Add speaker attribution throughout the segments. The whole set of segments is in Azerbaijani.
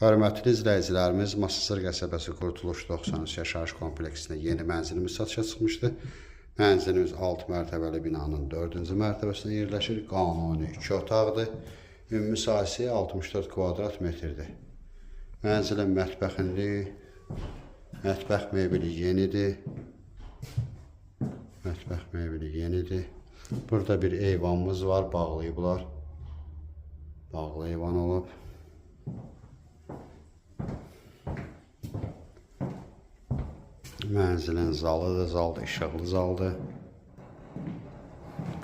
Speaker 1: Hörmətli izləyicilərimiz, Masasır qəsəbəsi Qurtuluş 93 yaşayış kompleksində yeni mənzilimiz satışa çıxmışdı. Mənzilimiz 6 mərtəbəli binanın 4-cü mərtəbəsində yerləşir. Qanuni 2 otaqdır. Ümumi sahəsi 64 kvadrat metrdir. Mənzilin mətbəx mebeli yenidir. Burada bir eyvanımız var, bağlayıblar. Bağlı eyvan olub. Mənzilin zalıdır, zaldır, işıqlı zaldır.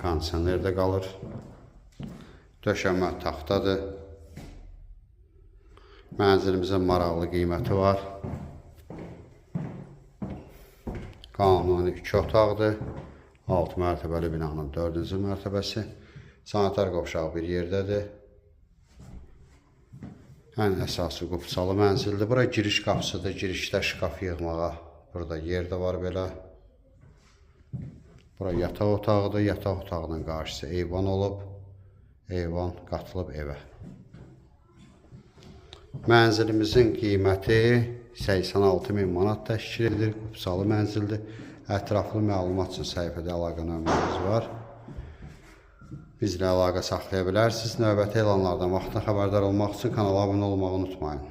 Speaker 1: Kondisioner də qalır. Döşəmə taxtadır. Mənzilimizin maraqlı qiyməti var. Qanuni 2 otaqdır. 6 mərtəbəli binanın 4-cü mərtəbəsi. Sanitar qovşağı bir yerdədir. Ən əsası qupçalı mənzildir. Bura giriş qapısıdır. Girişdə şkaf yığmağa. Burada yer də var belə. Bura yataq otağıdır. Yataq otağının qarşısı eyvan olub. Eyvan qatılıb evə. Mənzilimizin qiyməti 86.000 manat təşkil edir. Qupçalı mənzildir. Ətraflı məlumat üçün səhifədə əlaqə nömrəmiz var. Bizlə əlaqə saxlaya bilərsiniz. Növbəti elanlardan vaxtında xəbərdar olmaq üçün kanala abunə olmağı unutmayın.